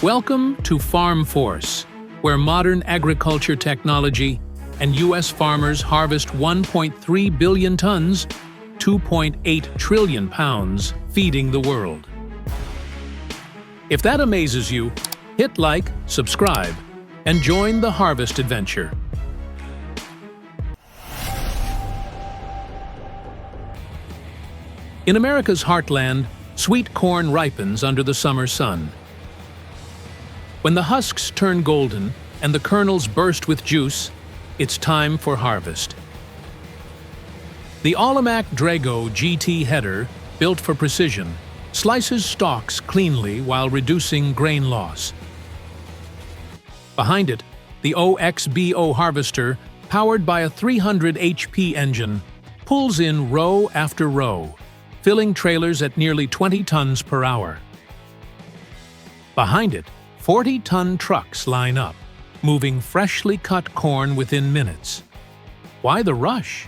Welcome to FarmForce, where modern agriculture technology and U.S. farmers harvest 1.3 billion tons, 2.8 trillion pounds, feeding the world. If that amazes you, hit like, subscribe, and join the harvest adventure. In America's heartland, sweet corn ripens under the summer sun. When the husks turn golden and the kernels burst with juice, it's time for harvest. The Alimak Drago GT header, built for precision, slices stalks cleanly while reducing grain loss. Behind it, the OXBO harvester, powered by a 300 HP engine, pulls in row after row, filling trailers at nearly 20 tons per hour. Behind it, 40-ton trucks line up, moving freshly cut corn within minutes. Why the rush?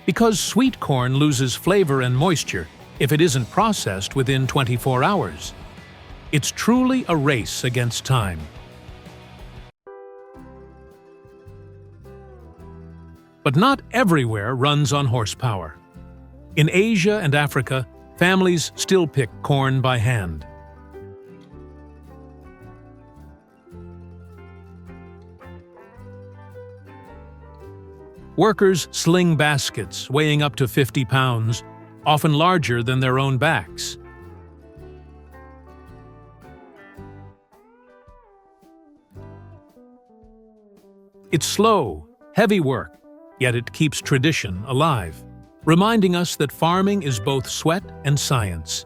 Because sweet corn loses flavor and moisture if it isn't processed within 24 hours. It's truly a race against time. But not everywhere runs on horsepower. In Asia and Africa, families still pick corn by hand. Workers sling baskets weighing up to 50 pounds, often larger than their own backs. It's slow, heavy work, yet it keeps tradition alive, reminding us that farming is both sweat and science.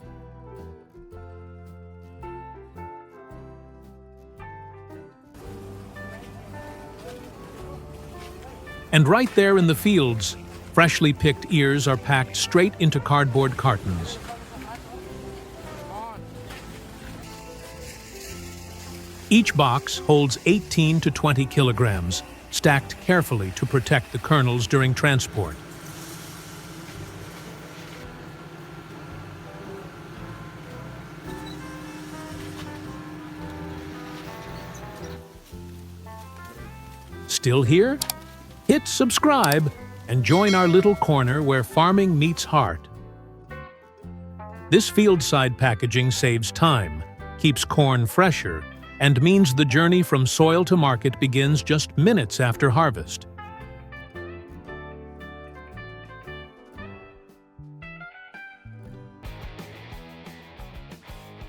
And right there in the fields, freshly picked ears are packed straight into cardboard cartons. Each box holds 18 to 20 kilograms, stacked carefully to protect the kernels during transport. Still here? Hit subscribe and join our little corner where farming meets heart. This field-side packaging saves time, keeps corn fresher, and means the journey from soil to market begins just minutes after harvest.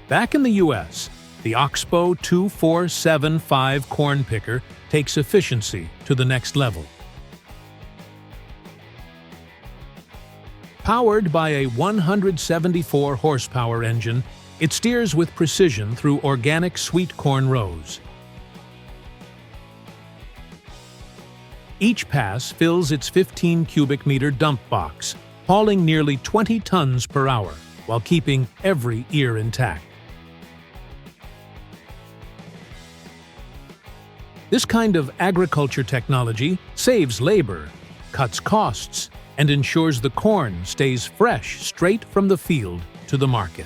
Back in the U.S., the OXBO 2475 corn picker takes efficiency to the next level. Powered by a 174 horsepower engine, it steers with precision through organic sweet corn rows. Each pass fills its 15 cubic meter dump box, hauling nearly 20 tons per hour, while keeping every ear intact. This kind of agriculture technology saves labor, cuts costs, and ensures the corn stays fresh straight from the field to the market.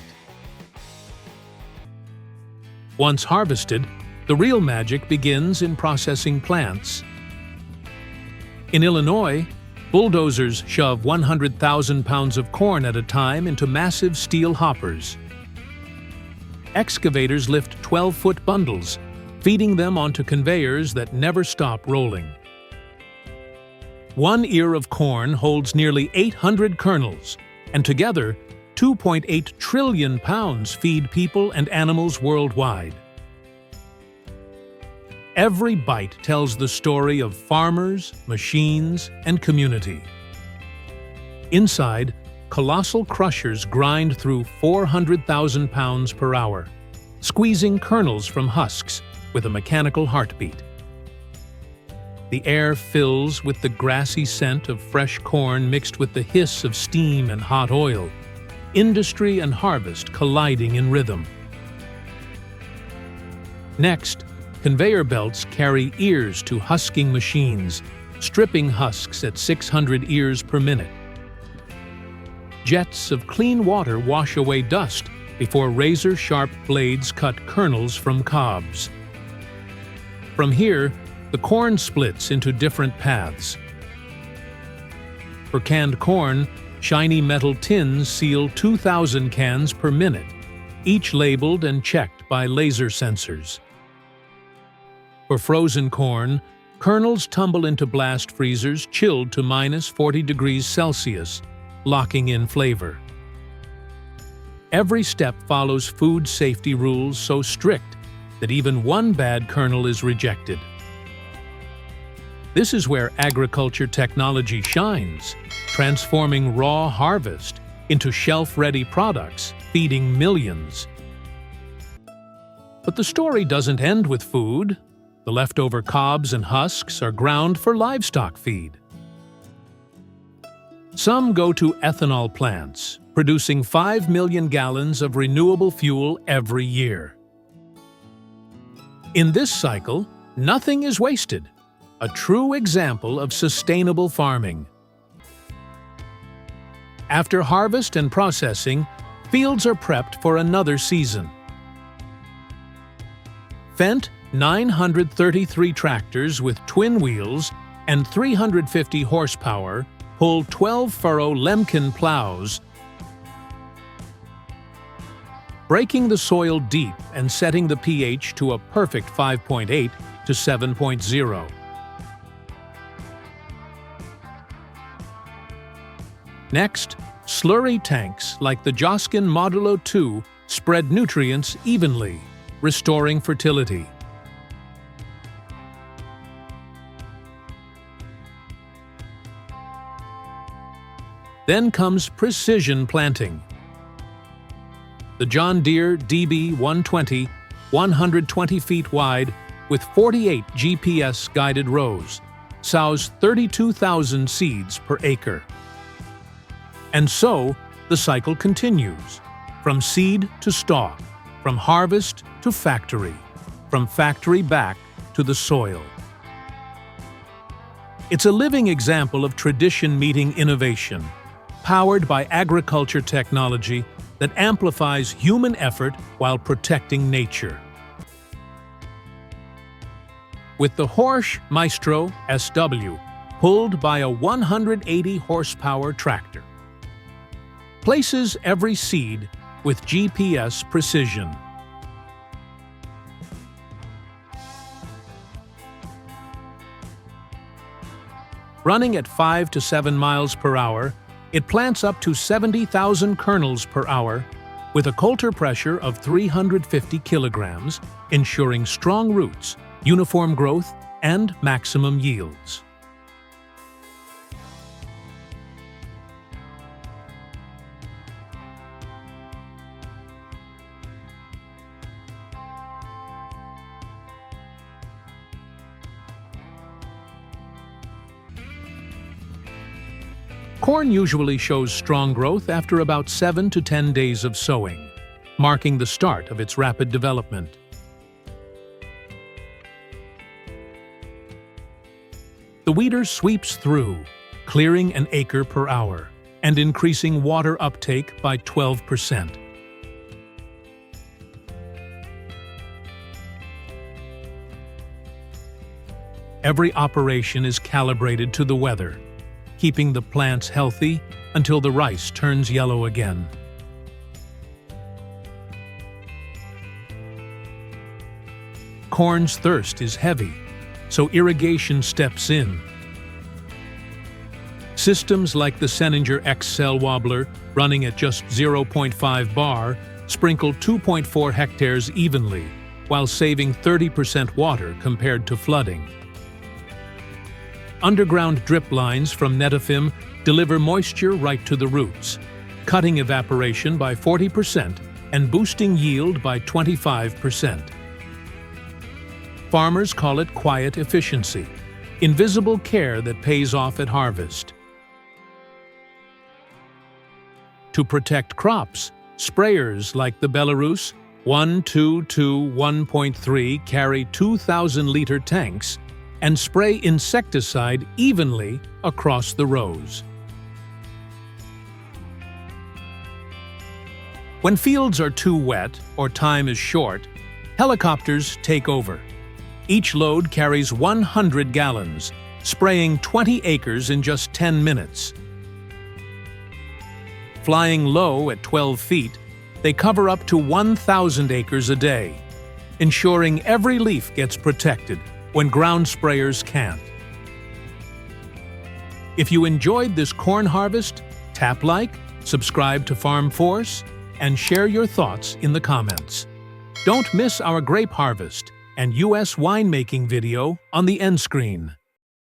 Once harvested, the real magic begins in processing plants. In Illinois, bulldozers shove 100,000 pounds of corn at a time into massive steel hoppers. Excavators lift 12-foot bundles, feeding them onto conveyors that never stop rolling. One ear of corn holds nearly 800 kernels, and together, 2.8 trillion pounds feed people and animals worldwide. Every bite tells the story of farmers, machines, and community. Inside, colossal crushers grind through 400,000 pounds per hour, squeezing kernels from husks with a mechanical heartbeat. The air fills with the grassy scent of fresh corn mixed with the hiss of steam and hot oil, industry and harvest colliding in rhythm. Next, conveyor belts carry ears to husking machines, stripping husks at 600 ears per minute. Jets of clean water wash away dust, before razor-sharp blades cut kernels from cobs. From here, the corn splits into different paths. For canned corn, shiny metal tins seal 2,000 cans per minute, each labeled and checked by laser sensors. For frozen corn, kernels tumble into blast freezers chilled to -40 degrees Celsius, locking in flavor. Every step follows food safety rules so strict that even one bad kernel is rejected. This is where agriculture technology shines, transforming raw harvest into shelf-ready products, feeding millions. But the story doesn't end with food. The leftover cobs and husks are ground for livestock feed. Some go to ethanol plants, producing 5 million gallons of renewable fuel every year. In this cycle, nothing is wasted, a true example of sustainable farming. After harvest and processing, fields are prepped for another season. Fendt 933 tractors with twin wheels and 350 horsepower pull 12-furrow Lemken plows, breaking the soil deep and setting the pH to a perfect 5.8 to 7.0. Next, slurry tanks like the Joskin Modulo 2 spread nutrients evenly, restoring fertility. Then comes precision planting. The John Deere DB120, 120 feet wide, with 48 GPS-guided rows, sows 32,000 seeds per acre. And so, the cycle continues, from seed to stalk, from harvest to factory, from factory back to the soil. It's a living example of tradition meeting innovation, powered by agriculture technology that amplifies human effort while protecting nature. With the Horsch Maestro SW, pulled by a 180 horsepower tractor, places every seed with GPS precision. Running at 5 to 7 miles per hour, it plants up to 70,000 kernels per hour with a coulter pressure of 350 kilograms, ensuring strong roots, uniform growth, and maximum yields. Corn usually shows strong growth after about 7 to 10 days of sowing, marking the start of its rapid development. The weeder sweeps through, clearing an acre per hour and increasing water uptake by 12%. Every operation is calibrated to the weather, keeping the plants healthy until the rice turns yellow again. Corn's thirst is heavy, so irrigation steps in. Systems like the Senninger X-Cell Wobbler, running at just 0.5 bar, sprinkle 2.4 hectares evenly, while saving 30% water compared to flooding. Underground drip lines from Netafim deliver moisture right to the roots, cutting evaporation by 40% and boosting yield by 25%. Farmers call it quiet efficiency, invisible care that pays off at harvest. To protect crops, sprayers like the Belarus 122-1.3 carry 2,000-liter tanks and spray insecticide evenly across the rows. When fields are too wet or time is short, helicopters take over. Each load carries 100 gallons, spraying 20 acres in just 10 minutes. Flying low at 12 feet, they cover up to 1,000 acres a day, ensuring every leaf gets protected when ground sprayers can't. If you enjoyed this corn harvest, tap like, subscribe to FarmForce, and share your thoughts in the comments. Don't miss our grape harvest and U.S. winemaking video on the end screen.